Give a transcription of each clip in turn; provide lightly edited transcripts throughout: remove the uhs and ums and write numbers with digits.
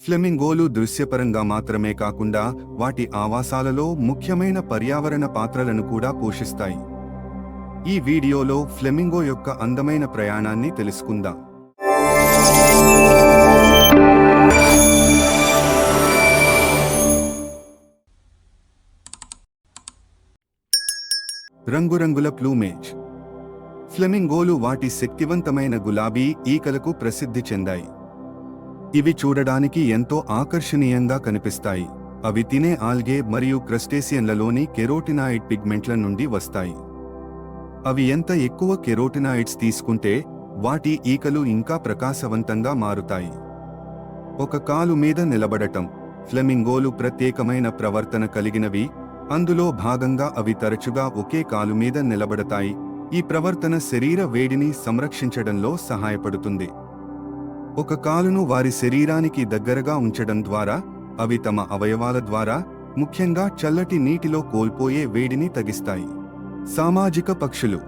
ఫ్లెమింగోలు దృశ్యపరంగా మాత్రమే కాకుండా వాటి ఆవాసాలలో ముఖ్యమైన పర్యావరణ పాత్రలను కూడా పోషిస్తాయి. ఈ వీడియోలో ఫ్లెమింగో యొక్క అందమైన ప్రయాణాన్ని తెలుసుకుందాం. రంగురంగుల ప్లూమేజ్. ఫ్లెమింగోలు వాటి శక్తివంతమైన గులాబీ ఈకలకు ప్రసిద్ధి చెందాయి. ఇవి చూడడానికి ఎంతో ఆకర్షణీయంగా కనిపిస్తాయి. అవి తినే ఆల్గే మరియు క్రస్టేసియన్లలోని కెరోటినాయిడ్ పిగ్మెంట్ల నుండి వస్తాయి. అవి ఎంత ఎక్కువ కెరోటినాయిడ్స్ తీసుకుంటే వాటి ఈకలు ఇంకా ప్రకాశవంతంగా మారుతాయి. ఒక కాలు మీద నిలబడటం. ఫ్లెమింగోలు ప్రత్యేకమైన ప్రవర్తన కలిగినవి. అందులో భాగంగా అవి తరచుగా ఒకే కాలు మీద నిలబడతాయి. ఈ ప్రవర్తన శరీర వేడిని సంరక్షించడంలో సహాయపడుతుంది. ఒక కాలును వారి శరీరానికి దగ్గరగా ఉంచడం ద్వారా అవి తమ అవయవాల ద్వారా, ముఖ్యంగా చల్లటి నీటిలో కోల్పోయే వేడిని తగ్గిస్తాయి. సామాజిక పక్షులు.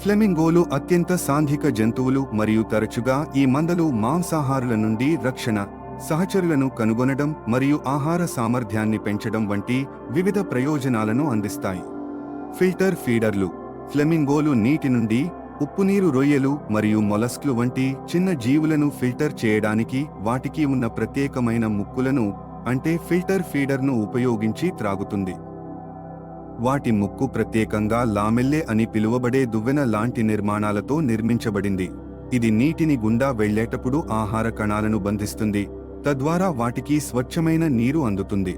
ఫ్లెమింగోలు అత్యంత సాంఘిక జంతువులు మరియు తరచుగా ఈ మందలు మాంసాహారుల నుండి రక్షణ, సహచరులను కనుగొనడం మరియు ఆహార సామర్థ్యాన్ని పెంచడం వంటి వివిధ ప్రయోజనాలను అందిస్తాయి. ఫిల్టర్ ఫీడర్లు. ఫ్లెమింగోలు నీటి నుండి ఉప్పునీరు రొయ్యలు మరియు మొలస్క్లు వంటి చిన్న జీవులను ఫిల్టర్ చేయడానికి వాటికి ఉన్న ప్రత్యేకమైన ముక్కులను, అంటే ఫిల్టర్ ఫీడర్ను ఉపయోగించి త్రాగుతుంది. వాటి ముక్కు ప్రత్యేకంగా లామెల్లే అని పిలువబడే దువ్వెన లాంటి నిర్మాణాలతో నిర్మించబడింది. ఇది నీటిని గుండా వెళ్లేటప్పుడు ఆహార కణాలను బంధిస్తుంది, తద్వారా వాటికి స్వచ్ఛమైన నీరు అందుతుంది.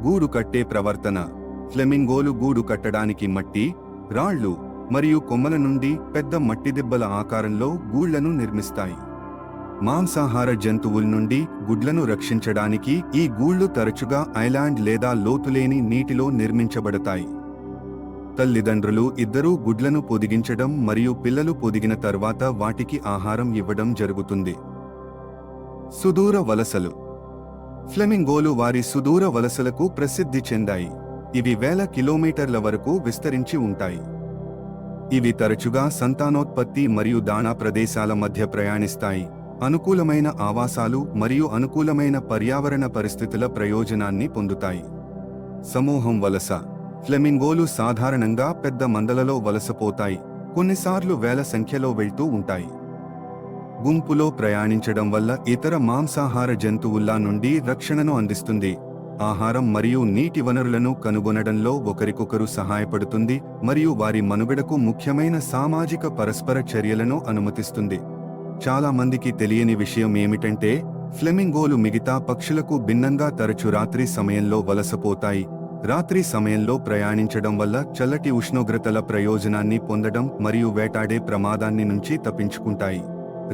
గూడు కట్టే ప్రవర్తన. ఫ్లెమింగోలు గూడు కట్టడానికి మట్టి, రాళ్లు మరియు కొమ్మల నుండి పెద్ద మట్టిదెబ్బల ఆకారంలో గూళ్లను నిర్మిస్తాయి. మాంసాహార జంతువుల నుండి గుడ్లను రక్షించడానికి ఈ గూళ్లు తరచుగా ఐలాండ్ లేదా లోతులేని నీటిలో నిర్మించబడతాయి. తల్లిదండ్రులు ఇద్దరూ గుడ్లను పొదిగించడం మరియు పిల్లలు పొదిగిన తర్వాత వాటికి ఆహారం ఇవ్వడం జరుగుతుంది. సుదూర వలసలు. ఫ్లెమింగోలు వారి సుదూర వలసలకు ప్రసిద్ధి చెందాయి. ఇవి వేల కిలోమీటర్ల వరకు విస్తరించి ఉంటాయి. ఇవి తరచుగా సంతానోత్పత్తి మరియు దాణా ప్రదేశాల మధ్య ప్రయాణిస్తాయి. అనుకూలమైన ఆవాసాలు మరియు అనుకూలమైన పర్యావరణ పరిస్థితుల ప్రయోజనాన్ని పొందుతాయి. సమూహం వలస. ఫ్లెమింగోలు సాధారణంగా పెద్ద మందలలో వలసపోతాయి, కొన్నిసార్లు వేల సంఖ్యలో వెళ్తూ ఉంటాయి. గుంపులో ప్రయాణించడం వల్ల ఇతర మాంసాహార జంతువుల నుండి రక్షణను అందిస్తుంది. ఆహారం మరియు నీటి వనరులను కనుగొనడంలో ఒకరికొకరు సహాయపడుతుంది మరియు వారి మనుగడకు ముఖ్యమైన సామాజిక పరస్పర చర్యలను అనుమతిస్తుంది. చాలా మందికి తెలియని విషయం ఏమిటంటే, ఫ్లెమింగోలు మిగతా పక్షులకు భిన్నంగా తరచు రాత్రి సమయంలో వలసపోతాయి. రాత్రి సమయంలో ప్రయాణించడం వల్ల చల్లటి ఉష్ణోగ్రతల ప్రయోజనాన్ని పొందడం మరియు వేటాడే ప్రమాదాన్ని నుంచి తప్పించుకుంటాయి.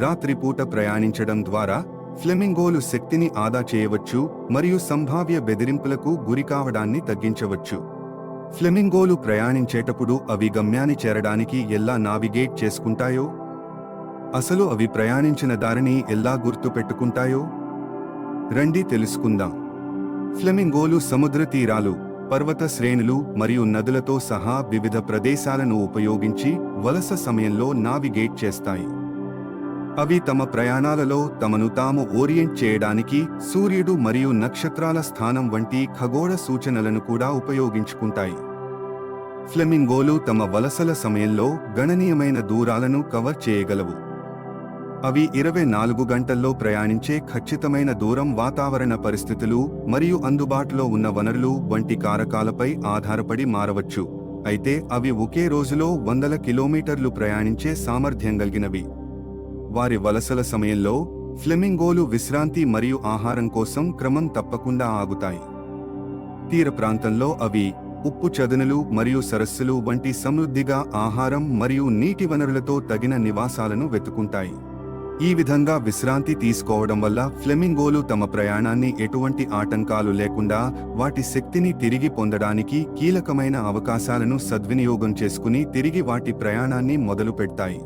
రాత్రిపూట ప్రయాణించడం ద్వారా ఫ్లెమింగోలు శక్తిని ఆదా చేయవచ్చు మరియు సంభావ్య బెదిరింపులకు గురికావడాన్ని తగ్గించవచ్చు. ఫ్లెమింగోలు ప్రయాణించేటప్పుడు అవి గమ్యాన్ని చేరడానికి ఎలా నావిగేట్ చేసుకుంటాయో, అసలు అవి ప్రయాణించిన దారిని ఎలా గుర్తుపెట్టుకుంటాయో రండి తెలుసుకుందాం. ఫ్లెమింగోలు సముద్ర తీరాలు, పర్వత శ్రేణులు మరియు నదులతో సహా వివిధ ప్రదేశాలను ఉపయోగించి వలస సమయంలో నావిగేట్ చేస్తాయి. అవి తమ ప్రయాణాలలో తమను తాము ఓరియంట్ చేయడానికి సూర్యుడు మరియు నక్షత్రాల స్థానం వంటి ఖగోళ సూచనలను కూడా ఉపయోగించుకుంటాయి. ఫ్లెమింగోలు తమ వలసల సమయంలో గణనీయమైన దూరాలను కవర్ చేయగలవు. అవి 24 గంటల్లో ప్రయాణించే ఖచ్చితమైన దూరం వాతావరణ పరిస్థితులు మరియు అందుబాటులో ఉన్న వనరులు వంటి కారకాలపై ఆధారపడి మారవచ్చు. అయితే అవి ఒకే రోజులో వందల కిలోమీటర్లు ప్రయాణించే సామర్థ్యం కలిగినవి. వారి వలసల సమయంలో ఫ్లెమింగోలు విశ్రాంతి మరియు ఆహారం కోసం క్రమం తప్పకుండా ఆగుతాయి. తీర ప్రాంతంలో అవి ఉప్పు చదునులు మరియు సరస్సులు వంటి సమృద్ధిగా ఆహారం మరియు నీటి వనరులతో తగిన నివాసాలను వెతుకుంటాయి. ఈ విధంగా విశ్రాంతి తీసుకోవడం వల్ల ఫ్లెమింగోలు తమ ప్రయాణాన్ని ఎటువంటి ఆటంకాలు లేకుండా వాటి శక్తిని తిరిగి పొందడానికి కీలకమైన అవకాశాలను సద్వినియోగం చేసుకుని తిరిగి వాటి ప్రయాణాన్ని మొదలు పెడతాయి.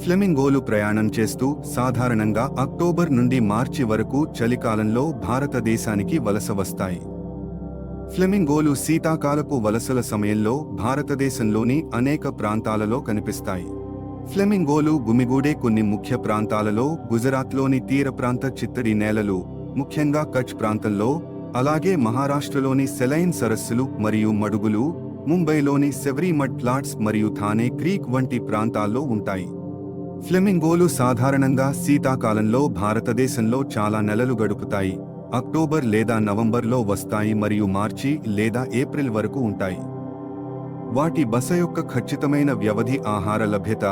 ఫ్లెమింగోలు ప్రయాణం చేస్తూ సాధారణంగా అక్టోబర్ నుండి మార్చి వరకు చలికాలంలో భారతదేశానికి వలస వస్తాయి. ఫ్లెమింగోలు శీతాకాలపు వలసల సమయంలో భారతదేశంలోని అనేక ప్రాంతాలలో కనిపిస్తాయి. ఫ్లెమింగోలు గుమిగూడే కొన్ని ముఖ్య ప్రాంతాలలో గుజరాత్లోని తీర ప్రాంత చిత్తడి నేలలు, ముఖ్యంగా కచ్ ప్రాంతంలో, అలాగే మహారాష్ట్రలోని సెలైన్ సరస్సులు మరియు మడుగులు, ముంబైలోని సెవరీ మడ్ ఫ్లాట్స్ మరియు థానే క్రీక్ వంటి ప్రాంతాల్లో ఉంటాయి. ఫ్లెమింగోలు సాధారణంగా శీతాకాలంలో భారతదేశంలో చాలా నెలలు గడుపుతాయి. అక్టోబర్ లేదా నవంబర్లో వస్తాయి మరియు మార్చి లేదా ఏప్రిల్ వరకు ఉంటాయి. వాటి బస యొక్క ఖచ్చితమైన వ్యవధి ఆహార లభ్యత,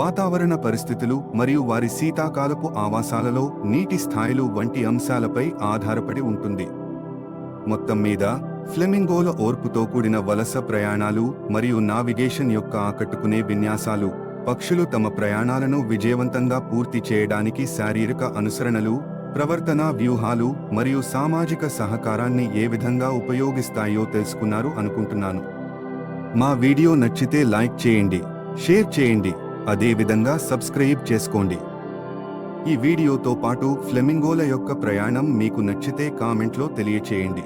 వాతావరణ పరిస్థితులు మరియు వారి శీతాకాలపు ఆవాసాలలో నీటి స్థాయిలు వంటి అంశాలపై ఆధారపడి ఉంటుంది. మొత్తం మీద ఫ్లెమింగోల ఓర్పుతో కూడిన వలస ప్రయాణాలు మరియు నావిగేషన్ యొక్క ఆకట్టుకునే విన్యాసాలు పక్షులు తమ ప్రయాణాలను విజయవంతంగా పూర్తి చేయడానికి శారీరక అనుసరణలు, ప్రవర్తనా వ్యూహాలు మరియు సామాజిక సహకారాన్ని ఏ విధంగా ఉపయోగిస్తాయో తెలుసుకున్నారు అనుకుంటున్నాను. మా వీడియో నచ్చితే లైక్ చేయండి, షేర్ చేయండి, అదేవిధంగా సబ్స్క్రైబ్ చేసుకోండి. ఈ వీడియోతో పాటు ఫ్లెమింగోల యొక్క ప్రయాణం మీకు నచ్చితే కామెంట్లో తెలియచేయండి.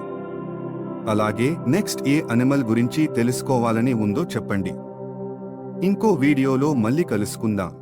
అలాగే నెక్స్ట్ ఏ అనిమల్ గురించి తెలుసుకోవాలని ఉందో చెప్పండి. ఇంకో వీడియోలో మళ్ళీ కలుసుకుందాం.